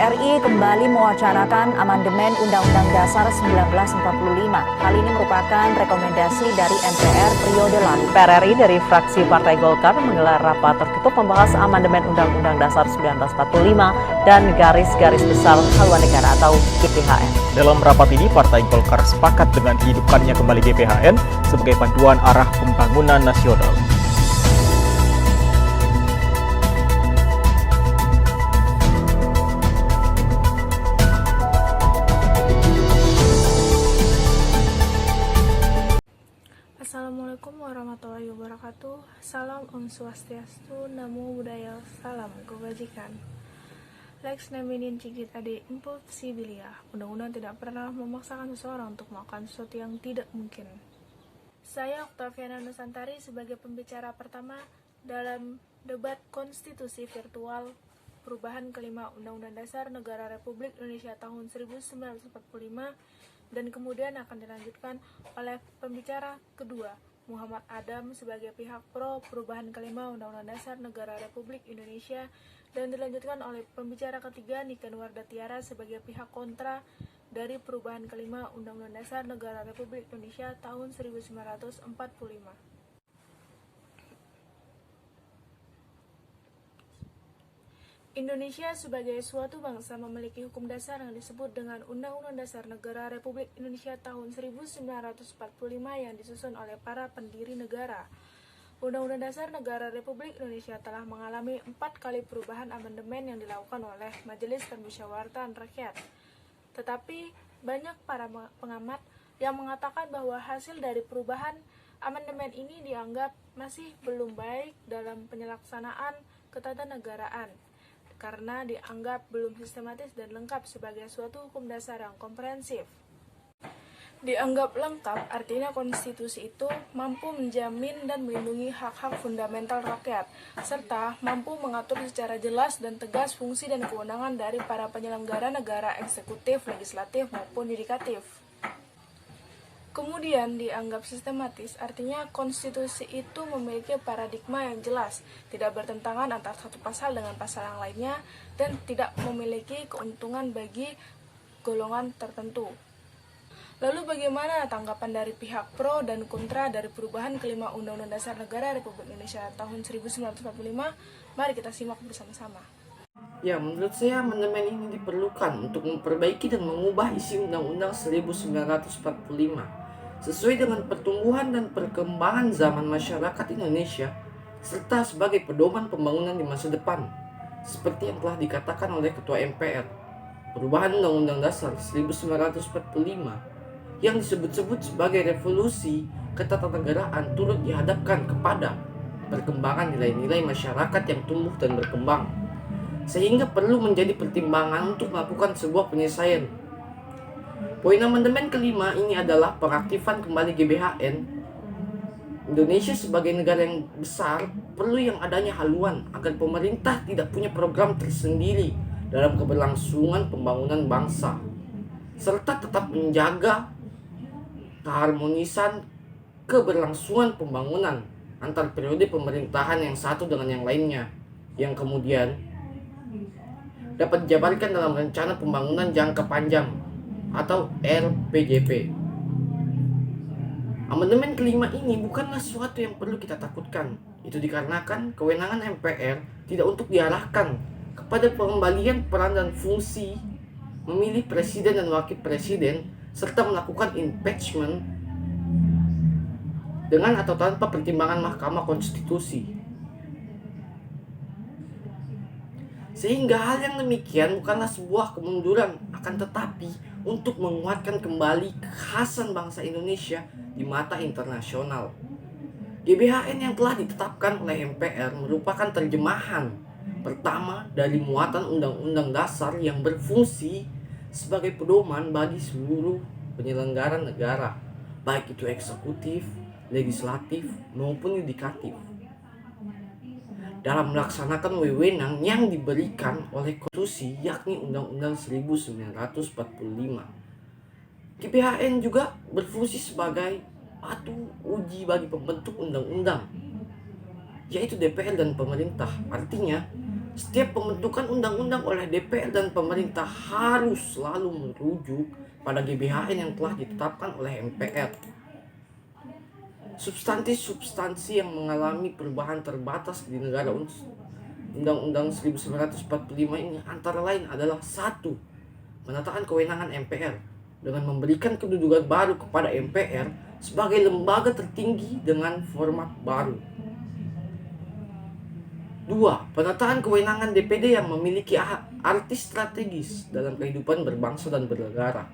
DPR RI kembali mewacanakan amandemen Undang-Undang Dasar 1945. Hal ini merupakan rekomendasi dari MPR periode lalu. DPR RI dari fraksi Partai Golkar menggelar rapat tertutup membahas amandemen Undang-Undang Dasar 1945 dan garis-garis besar haluan negara atau GPHN. Dalam rapat ini, Partai Golkar sepakat dengan dihidupkannya kembali GPHN sebagai panduan arah pembangunan nasional. Assalamualaikum warahmatullahi wabarakatuh. Salam Om Swastiastu, Namo Buddhaya, Salam Kebajikan. Lex Neminin Cigit Ade Impul Sibilia. Undang-undang tidak pernah memaksakan seseorang untuk melakukan sesuatu yang tidak mungkin. Saya Oktaviana Nusantari sebagai pembicara pertama dalam debat konstitusi virtual perubahan kelima Undang-Undang Dasar Negara Republik Indonesia tahun 1945 dan kemudian akan dilanjutkan oleh pembicara kedua, Muhammad Adam sebagai pihak pro perubahan kelima Undang-Undang Dasar Negara Republik Indonesia dan dilanjutkan oleh pembicara ketiga, Niken Wardatiara sebagai pihak kontra dari perubahan kelima Undang-Undang Dasar Negara Republik Indonesia tahun 1945. Indonesia sebagai suatu bangsa memiliki hukum dasar yang disebut dengan Undang-Undang Dasar Negara Republik Indonesia tahun 1945 yang disusun oleh para pendiri negara. Undang-Undang Dasar Negara Republik Indonesia telah mengalami 4 kali perubahan amandemen yang dilakukan oleh Majelis Permusyawaratan Rakyat. Tetapi banyak para pengamat yang mengatakan bahwa hasil dari perubahan amandemen ini dianggap masih belum baik dalam penyelaksanaan ketatanegaraan, karena dianggap belum sistematis dan lengkap sebagai suatu hukum dasar yang komprehensif. Dianggap lengkap, artinya konstitusi itu mampu menjamin dan melindungi hak-hak fundamental rakyat, serta mampu mengatur secara jelas dan tegas fungsi dan kewenangan dari para penyelenggara negara eksekutif, legislatif, maupun yudikatif. Kemudian dianggap sistematis, artinya konstitusi itu memiliki paradigma yang jelas, tidak bertentangan antara satu pasal dengan pasal yang lainnya, dan tidak memiliki keuntungan bagi golongan tertentu. Lalu bagaimana tanggapan dari pihak pro dan kontra dari perubahan kelima Undang-Undang Dasar Negara Republik Indonesia tahun 1945? Mari kita simak bersama-sama. Ya, menurut saya amandemen ini diperlukan untuk memperbaiki dan mengubah isi Undang-Undang 1945 sesuai dengan pertumbuhan dan perkembangan zaman masyarakat Indonesia serta sebagai pedoman pembangunan di masa depan. Seperti yang telah dikatakan oleh Ketua MPR, perubahan Undang-Undang Dasar 1945 yang disebut-sebut sebagai revolusi ketatanegaraan turut dihadapkan kepada perkembangan nilai-nilai masyarakat yang tumbuh dan berkembang, sehingga perlu menjadi pertimbangan untuk melakukan sebuah penyelesaian. Poin amandemen kelima ini adalah pengaktifan kembali GBHN. Indonesia sebagai negara yang besar perlu yang adanya haluan agar pemerintah tidak punya program tersendiri dalam keberlangsungan pembangunan bangsa, serta tetap menjaga keharmonisan keberlangsungan pembangunan antar periode pemerintahan yang satu dengan yang lainnya, yang kemudian dapat dijabarkan dalam rencana pembangunan jangka panjang atau RPJP. Amandemen kelima ini bukanlah sesuatu yang perlu kita takutkan. Itu dikarenakan kewenangan MPR tidak untuk diarahkan kepada pengembalian peran dan fungsi memilih presiden dan wakil presiden serta melakukan impeachment dengan atau tanpa pertimbangan Mahkamah Konstitusi. Sehingga hal yang demikian bukanlah sebuah kemunduran, akan tetapi untuk menguatkan kembali kekhasan bangsa Indonesia di mata internasional. GBHN yang telah ditetapkan oleh MPR merupakan terjemahan pertama dari muatan Undang-Undang Dasar yang berfungsi sebagai pedoman bagi seluruh penyelenggara negara, baik itu eksekutif, legislatif, maupun yudikatif, dalam melaksanakan wewenang yang diberikan oleh konstitusi, yakni Undang-Undang 1945. GBHN juga berfungsi sebagai batu uji bagi pembentuk undang-undang, yaitu DPR dan pemerintah. Artinya, Setiap pembentukan undang-undang oleh DPR dan pemerintah harus selalu merujuk pada GBHN yang telah ditetapkan oleh MPR. Substansi yang mengalami perubahan terbatas di negara Undang-Undang 1945 ini antara lain adalah 1. Penataan kewenangan MPR dengan memberikan kedudukan baru kepada MPR sebagai lembaga tertinggi dengan format baru. 2. Penataan kewenangan DPD yang memiliki arti strategis dalam kehidupan berbangsa dan bernegara.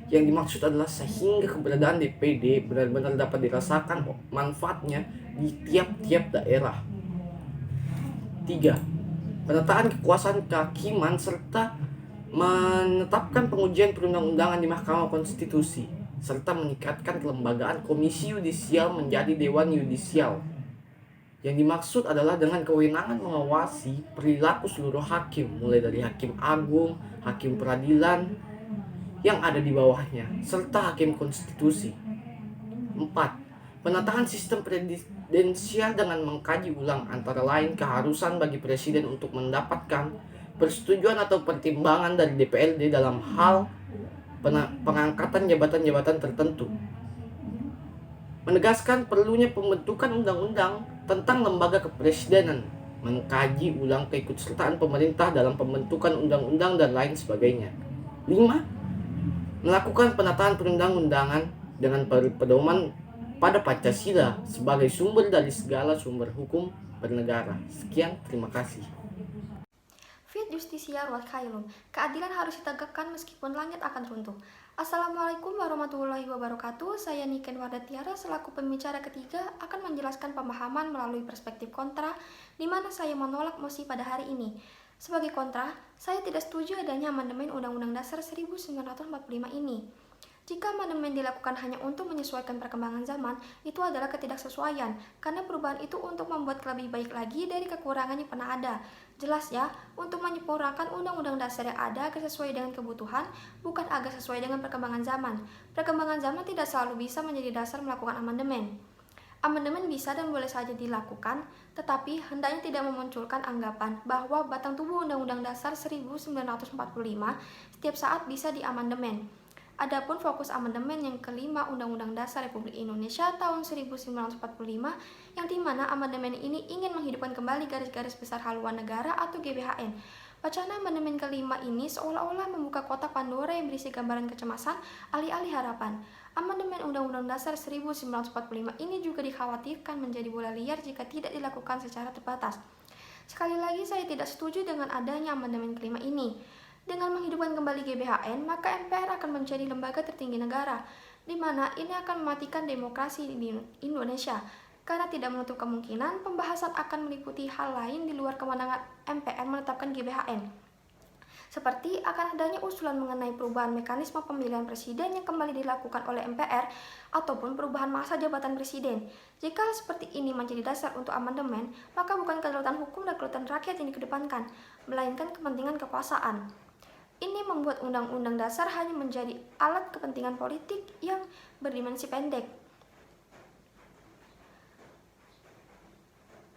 Yang dimaksud adalah sehingga keberadaan DPD benar-benar dapat dirasakan manfaatnya di tiap-tiap daerah. 3. Penataan kekuasaan kehakiman serta menetapkan pengujian perundang-undangan di Mahkamah Konstitusi serta meningkatkan kelembagaan Komisi Yudisial menjadi Dewan Yudisial. Yang dimaksud adalah dengan kewenangan mengawasi perilaku seluruh hakim, mulai dari hakim agung, hakim peradilan yang ada di bawahnya, serta hakim konstitusi. 4. Penataan sistem presidensial dengan mengkaji ulang antara lain keharusan bagi presiden untuk mendapatkan persetujuan atau pertimbangan dari DPRD dalam hal pengangkatan jabatan-jabatan tertentu. Menegaskan perlunya pembentukan undang-undang tentang lembaga kepresidenan, mengkaji ulang keikutsertaan pemerintah dalam pembentukan undang-undang dan lain sebagainya. 5. Melakukan penataan perundang-undangan dengan pedoman pada Pancasila sebagai sumber dari segala sumber hukum bernegara. Sekian, terima kasih. Fit justisia ruat khairun. Keadilan harus ditegakkan meskipun langit akan runtuh. Assalamualaikum warahmatullahi wabarakatuh. Saya Niken Wardatiara selaku pembicara ketiga akan menjelaskan pemahaman melalui perspektif kontra di mana saya menolak mosi pada hari ini. Sebagai kontra, saya tidak setuju adanya amandemen Undang-Undang Dasar 1945 ini. Jika amandemen dilakukan hanya untuk menyesuaikan perkembangan zaman, itu adalah ketidaksesuaian, karena perubahan itu untuk membuat lebih baik lagi dari kekurangan yang pernah ada. Jelas ya, untuk menyempurnakan undang-undang dasar yang ada agar sesuai dengan kebutuhan, bukan agar sesuai dengan perkembangan zaman. Perkembangan zaman tidak selalu bisa menjadi dasar melakukan amandemen. Amandemen bisa dan boleh saja dilakukan, tetapi hendaknya tidak memunculkan anggapan bahwa batang tubuh Undang-Undang Dasar 1945 setiap saat bisa diamandemen. Adapun fokus amandemen yang kelima Undang-Undang Dasar Republik Indonesia tahun 1945 yang dimana amandemen ini ingin menghidupkan kembali garis-garis besar haluan negara atau GBHN. Wacana amandemen kelima ini seolah-olah membuka kotak Pandora yang berisi gambaran kecemasan alih-alih harapan. Amandemen Undang-Undang Dasar 1945 ini juga dikhawatirkan menjadi bola liar jika tidak dilakukan secara terbatas. Sekali lagi saya tidak setuju dengan adanya amandemen kelima ini. Dengan menghidupkan kembali GBHN, maka MPR akan menjadi lembaga tertinggi negara, di mana ini akan mematikan demokrasi di Indonesia, karena tidak menutup kemungkinan pembahasan akan meliputi hal lain di luar kewenangan MPR menetapkan GBHN. Seperti akan adanya usulan mengenai perubahan mekanisme pemilihan presiden yang kembali dilakukan oleh MPR, ataupun perubahan masa jabatan presiden. Jika seperti ini menjadi dasar untuk amandemen, maka bukan kedaulatan hukum dan kedaulatan rakyat yang dikedepankan, melainkan kepentingan kekuasaan. Ini membuat Undang-Undang Dasar hanya menjadi alat kepentingan politik yang berdimensi pendek.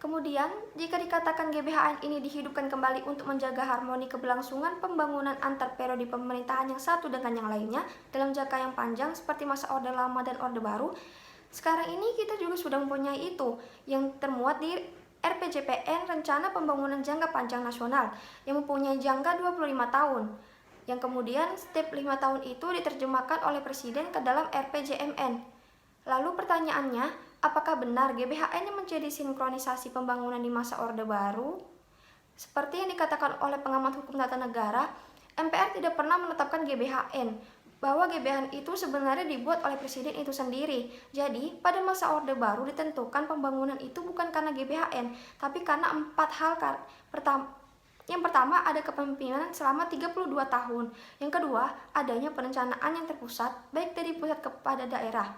Kemudian, jika dikatakan GBHN ini dihidupkan kembali untuk menjaga harmoni keberlangsungan pembangunan antar periode pemerintahan yang satu dengan yang lainnya dalam jangka yang panjang seperti masa Orde Lama dan Orde Baru, sekarang ini kita juga sudah mempunyai itu yang termuat di RPJPN Rencana Pembangunan Jangka Panjang Nasional yang mempunyai jangka 25 tahun. Yang kemudian setiap 5 tahun itu diterjemahkan oleh Presiden ke dalam RPJMN. Lalu pertanyaannya, apakah benar GBHN yang menjadi sinkronisasi pembangunan di masa Orde Baru? Seperti yang dikatakan oleh pengamat hukum tata negara, MPR tidak pernah menetapkan GBHN, bahwa GBHN itu sebenarnya dibuat oleh Presiden itu sendiri. Jadi, pada masa Orde Baru ditentukan pembangunan itu bukan karena GBHN, tapi karena 4 hal. Yang pertama, ada kepemimpinan selama 32 tahun. Yang kedua, adanya perencanaan yang terpusat, baik dari pusat kepada daerah.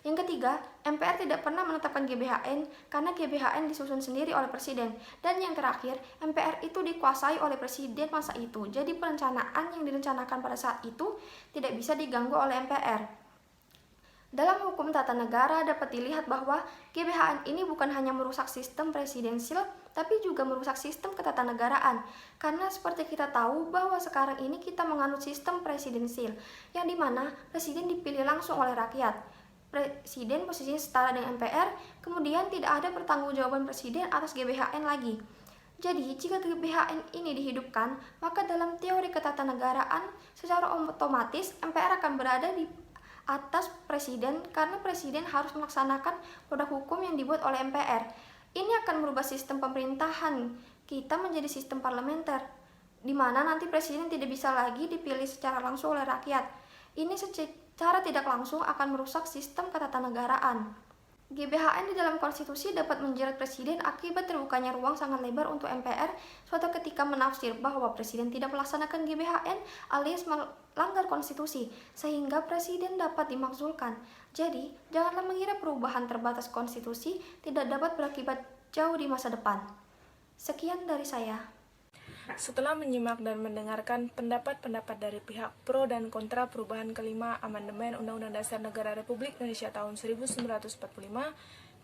Yang ketiga, MPR tidak pernah menetapkan GBHN karena GBHN disusun sendiri oleh Presiden. Dan yang terakhir, MPR itu dikuasai oleh Presiden masa itu. Jadi perencanaan yang direncanakan pada saat itu tidak bisa diganggu oleh MPR. Dalam hukum tata negara dapat dilihat bahwa GBHN ini bukan hanya merusak sistem presidensial, tapi juga merusak sistem ketatanegaraan. Karena seperti kita tahu bahwa sekarang ini kita menganut sistem presidensil, yang dimana presiden dipilih langsung oleh rakyat. Presiden posisinya setara dengan MPR, kemudian tidak ada pertanggungjawaban presiden atas GBHN lagi. Jadi, jika GBHN ini dihidupkan, maka dalam teori ketatanegaraan secara otomatis MPR akan berada di atas presiden karena presiden harus melaksanakan produk hukum yang dibuat oleh MPR. Ini akan merubah sistem pemerintahan kita menjadi sistem parlementer, di mana nanti presiden tidak bisa lagi dipilih secara langsung oleh rakyat. Ini secara tidak langsung akan merusak sistem ketatanegaraan. GBHN di dalam konstitusi dapat menjerat presiden akibat terbukanya ruang sangat lebar untuk MPR suatu ketika menafsir bahwa presiden tidak melaksanakan GBHN alias melanggar konstitusi, sehingga presiden dapat dimakzulkan. Jadi, janganlah mengira perubahan terbatas konstitusi tidak dapat berakibat jauh di masa depan. Sekian dari saya. Setelah menyimak dan mendengarkan pendapat-pendapat dari pihak pro dan kontra perubahan kelima amandemen Undang-Undang Dasar Negara Republik Indonesia tahun 1945,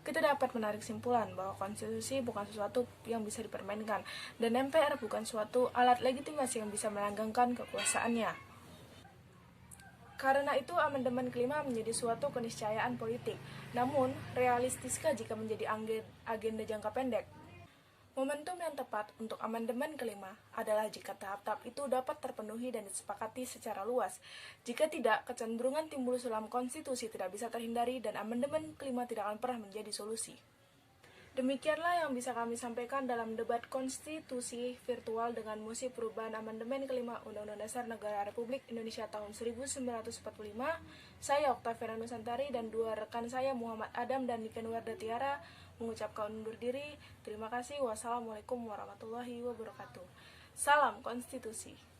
kita dapat menarik kesimpulan bahwa konstitusi bukan sesuatu yang bisa dipermainkan dan MPR bukan suatu alat legitimasi yang bisa melanggengkan kekuasaannya. Karena itu, amandemen kelima menjadi suatu keniscayaan politik. Namun, realistiskah jika menjadi agenda jangka pendek? Momentum yang tepat untuk amandemen kelima adalah jika tahap-tahap itu dapat terpenuhi dan disepakati secara luas. Jika tidak, kecenderungan timbul sulam konstitusi tidak bisa terhindari dan amandemen kelima tidak akan pernah menjadi solusi. Demikianlah yang bisa kami sampaikan dalam debat konstitusi virtual dengan mosi perubahan amandemen kelima Undang-Undang Dasar Negara Republik Indonesia tahun 1945. Saya Oktavia Nusantari dan dua rekan saya Muhammad Adam dan Niken Wardatiara mengucapkan undur diri. Terima kasih. Wassalamualaikum warahmatullahi wabarakatuh. Salam konstitusi.